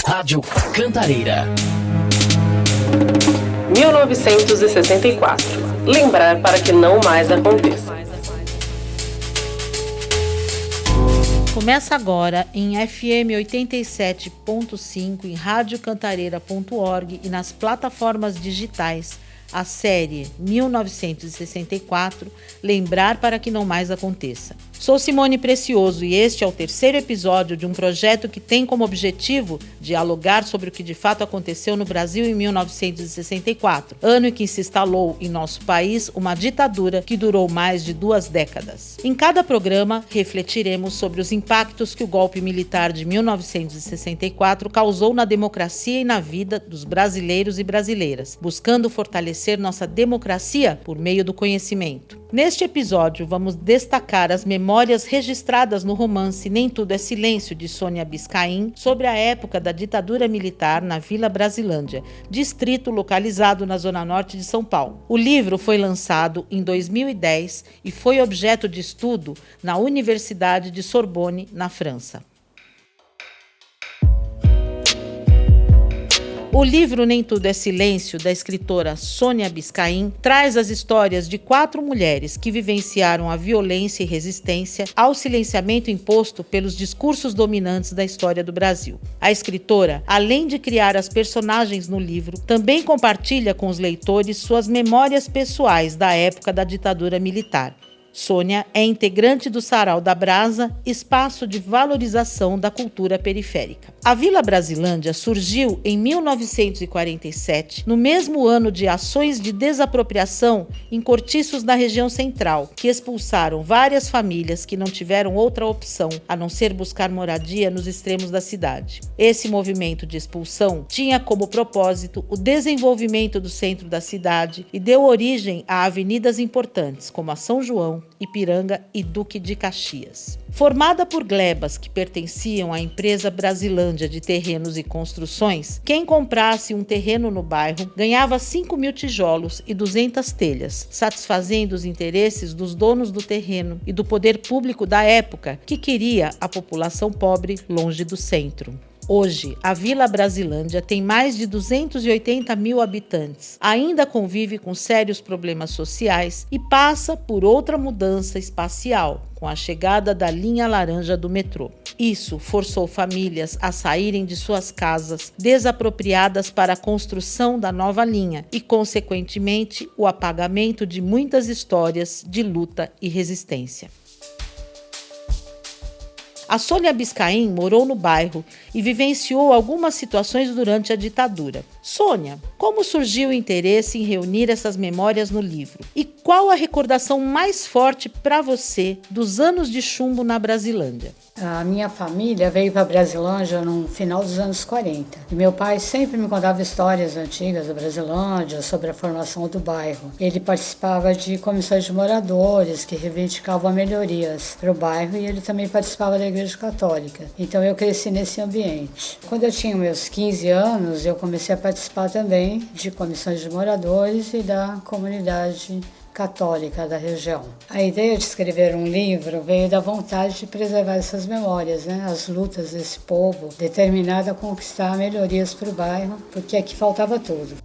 Rádio Cantareira. 1964. Lembrar para que não mais aconteça. Começa agora em FM 87.5 em radiocantareira.org e nas plataformas digitais a série 1964, Lembrar para que não mais aconteça. Sou Simone Precioso e este é o terceiro episódio de um projeto que tem como objetivo dialogar sobre o que de fato aconteceu no Brasil em 1964, ano em que se instalou em nosso país uma ditadura que durou mais de 2 décadas. Em cada programa, refletiremos sobre os impactos que o golpe militar de 1964 causou na democracia e na vida dos brasileiros e brasileiras, buscando fortalecer nossa democracia por meio do conhecimento. Neste episódio, vamos destacar as memórias registradas no romance Nem Tudo é Silêncio, de Sônia Biscaim, sobre a época da ditadura militar na Vila Brasilândia, distrito localizado na zona norte de São Paulo. O livro foi lançado em 2010 e foi objeto de estudo na Universidade de Sorbonne, na França. O livro Nem Tudo é Silêncio, da escritora Sônia Biscaim, traz as histórias de 4 mulheres que vivenciaram a violência e resistência ao silenciamento imposto pelos discursos dominantes da história do Brasil. A escritora, além de criar as personagens no livro, também compartilha com os leitores suas memórias pessoais da época da ditadura militar. Sônia é integrante do Sarau da Brasa, espaço de valorização da cultura periférica. A Vila Brasilândia surgiu em 1947, no mesmo ano de ações de desapropriação em cortiços na região central, que expulsaram várias famílias que não tiveram outra opção a não ser buscar moradia nos extremos da cidade. Esse movimento de expulsão tinha como propósito o desenvolvimento do centro da cidade e deu origem a avenidas importantes, como a São João, Ipiranga e Duque de Caxias. Formada por glebas que pertenciam à empresa Brasilândia de Terrenos e Construções, quem comprasse um terreno no bairro ganhava 5.000 tijolos e 200 telhas, satisfazendo os interesses dos donos do terreno e do poder público da época, que queria a população pobre longe do centro. Hoje, a Vila Brasilândia tem mais de 280.000 habitantes, ainda convive com sérios problemas sociais e passa por outra mudança espacial, com a chegada da linha laranja do metrô. Isso forçou famílias a saírem de suas casas desapropriadas para a construção da nova linha e, consequentemente, o apagamento de muitas histórias de luta e resistência. A Sônia Biscaim morou no bairro e vivenciou algumas situações durante a ditadura. Sônia, como surgiu o interesse em reunir essas memórias no livro? E qual a recordação mais forte para você dos anos de chumbo na Brasilândia? A minha família veio para Brasilândia no final dos anos 40. E meu pai sempre me contava histórias antigas da Brasilândia, sobre a formação do bairro. Ele participava de comissões de moradores que reivindicavam melhorias para o bairro e ele também participava da Igreja Católica. Então eu cresci nesse ambiente. Quando eu tinha meus 15 anos, eu comecei a participar também de comissões de moradores e da comunidade católica da região. A ideia de escrever um livro veio da vontade de preservar essas memórias, as lutas desse povo determinado a conquistar melhorias para o bairro, porque aqui faltava tudo.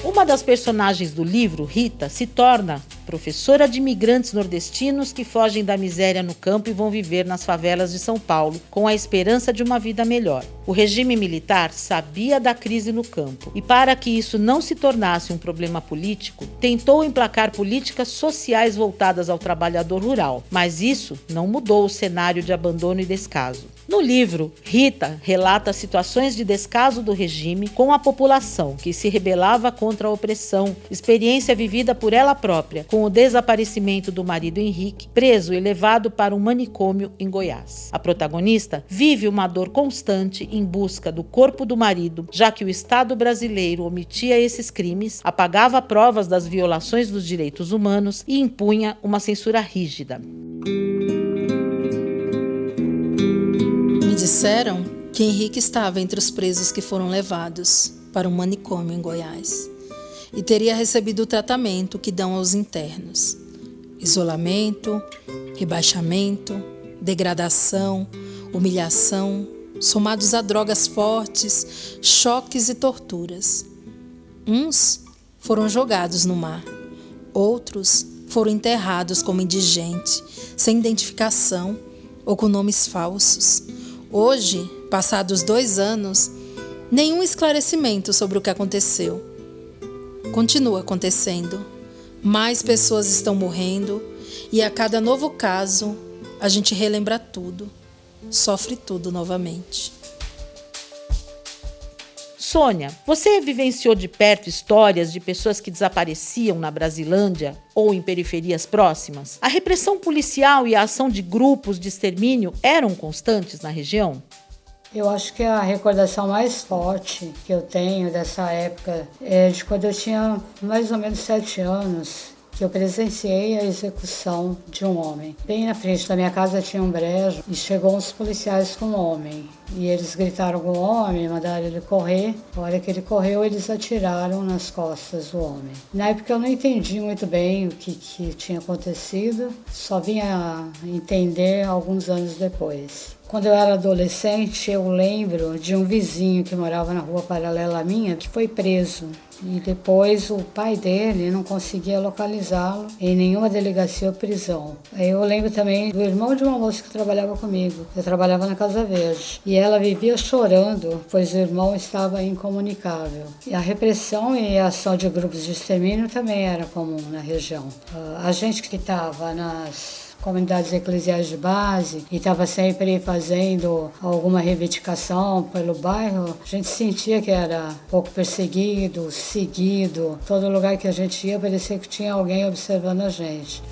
Uma das personagens do livro, Rita, se torna professora de imigrantes nordestinos que fogem da miséria no campo e vão viver nas favelas de São Paulo, com a esperança de uma vida melhor. O regime militar sabia da crise no campo e, para que isso não se tornasse um problema político, tentou emplacar políticas sociais voltadas ao trabalhador rural, mas isso não mudou o cenário de abandono e descaso. No livro, Rita relata situações de descaso do regime com a população que se rebelava contra a opressão, experiência vivida por ela própria, com o desaparecimento do marido Henrique, preso e levado para um manicômio em Goiás. A protagonista vive uma dor constante em busca do corpo do marido, já que o Estado brasileiro omitia esses crimes, apagava provas das violações dos direitos humanos e impunha uma censura rígida. Me disseram que Henrique estava entre os presos que foram levados para um manicômio em Goiás e teria recebido o tratamento que dão aos internos: isolamento, rebaixamento, degradação, humilhação, somados a drogas fortes, choques e torturas. Uns foram jogados no mar, outros foram enterrados como indigente, sem identificação ou com nomes falsos. Hoje, passados 2 anos, nenhum esclarecimento sobre o que aconteceu. Continua acontecendo. Mais pessoas estão morrendo e a cada novo caso, a gente relembra tudo, sofre tudo novamente. Sônia, você vivenciou de perto histórias de pessoas que desapareciam na Brasilândia ou em periferias próximas? A repressão policial e a ação de grupos de extermínio eram constantes na região? Eu acho que a recordação mais forte que eu tenho dessa época é de quando eu tinha mais ou menos 7 anos, que eu presenciei a execução de um homem. Bem na frente da minha casa tinha um brejo e chegou uns policiais com um homem. E eles gritaram com o homem, mandaram ele correr. Na hora que ele correu, eles atiraram nas costas do homem. Na época eu não entendi muito bem o que tinha acontecido, só vim a entender alguns anos depois. Quando eu era adolescente, eu lembro de um vizinho que morava na rua paralela à minha, que foi preso. E depois o pai dele não conseguia localizá-lo em nenhuma delegacia ou prisão. Eu lembro também do irmão de uma moça que trabalhava comigo. Eu trabalhava na Casa Verde. E ela vivia chorando, pois o irmão estava incomunicável. E a repressão e a ação de grupos de extermínio também era comum na região. A gente que estava nas comunidades eclesiais de base e estava sempre fazendo alguma reivindicação pelo bairro, a gente sentia que era um pouco perseguido, seguido. Todo lugar que a gente ia parecia que tinha alguém observando a gente.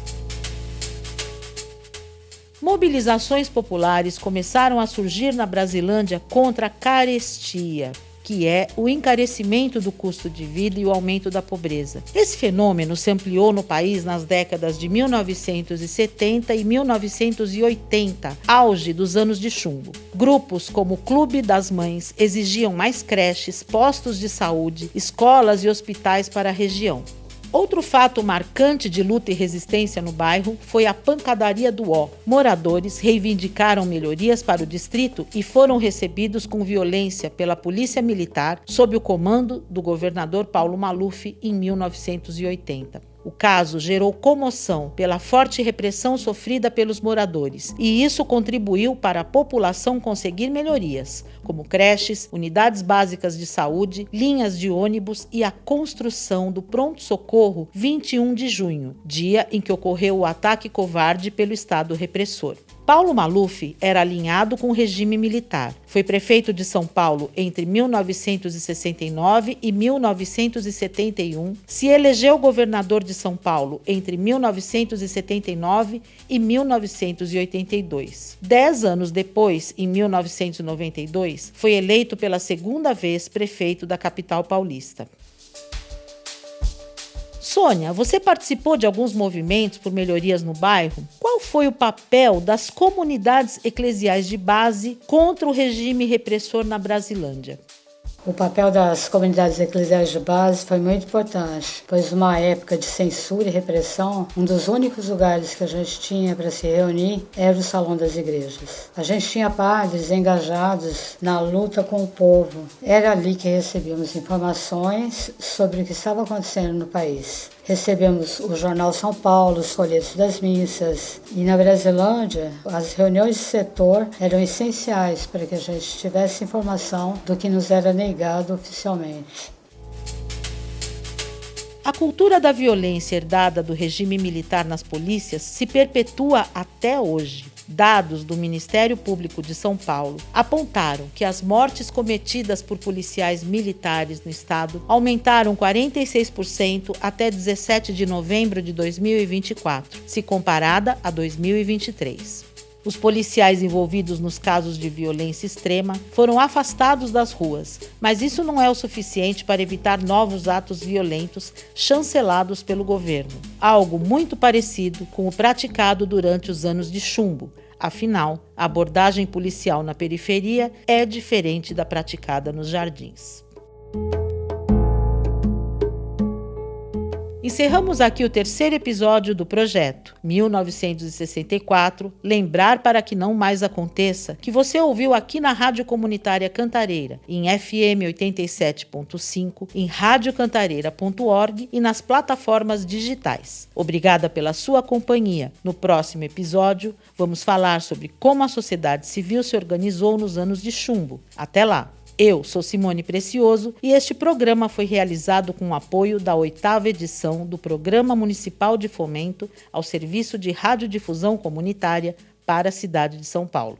Mobilizações populares começaram a surgir na Brasilândia contra a carestia, que é o encarecimento do custo de vida e o aumento da pobreza. Esse fenômeno se ampliou no país nas décadas de 1970 e 1980, auge dos anos de chumbo. Grupos como o Clube das Mães exigiam mais creches, postos de saúde, escolas e hospitais para a região. Outro fato marcante de luta e resistência no bairro foi a pancadaria do Ó. Moradores reivindicaram melhorias para o distrito e foram recebidos com violência pela polícia militar sob o comando do governador Paulo Maluf em 1980. O caso gerou comoção pela forte repressão sofrida pelos moradores, e isso contribuiu para a população conseguir melhorias, como creches, unidades básicas de saúde, linhas de ônibus e a construção do pronto-socorro 21 de junho, dia em que ocorreu o ataque covarde pelo Estado repressor. Paulo Maluf era alinhado com o regime militar. Foi prefeito de São Paulo entre 1969 e 1971. Se elegeu governador de São Paulo entre 1979 e 1982. 10 anos depois, em 1992, foi eleito pela segunda vez prefeito da capital paulista. Sônia, você participou de alguns movimentos por melhorias no bairro? Qual foi o papel das comunidades eclesiais de base contra o regime repressor na Brasilândia? O papel das comunidades eclesiais de base foi muito importante, pois numa época de censura e repressão, um dos únicos lugares que a gente tinha para se reunir era o Salão das Igrejas. A gente tinha padres engajados na luta com o povo. Era ali que recebíamos informações sobre o que estava acontecendo no país. Recebemos o jornal São Paulo, os folhetos das missas. E na Brasilândia, as reuniões de setor eram essenciais para que a gente tivesse informação do que nos era negado oficialmente. A cultura da violência herdada do regime militar nas polícias se perpetua até hoje. Dados do Ministério Público de São Paulo apontaram que as mortes cometidas por policiais militares no estado aumentaram 46% até 17 de novembro de 2024, se comparada a 2023. Os policiais envolvidos nos casos de violência extrema foram afastados das ruas, mas isso não é o suficiente para evitar novos atos violentos chancelados pelo governo. Algo muito parecido com o praticado durante os anos de chumbo. Afinal, a abordagem policial na periferia é diferente da Encerramos aqui o terceiro episódio do projeto 1964, Lembrar para que não mais aconteça, que você ouviu aqui na Rádio Comunitária Cantareira, em FM 87.5, em radiocantareira.org e nas plataformas digitais. Obrigada pela sua companhia. No próximo episódio, vamos falar sobre como a sociedade civil se organizou nos anos de chumbo. Até lá! Eu sou Simone Precioso e este programa foi realizado com o apoio da 8ª edição do Programa Municipal de Fomento ao Serviço de Radiodifusão Comunitária para a cidade de São Paulo.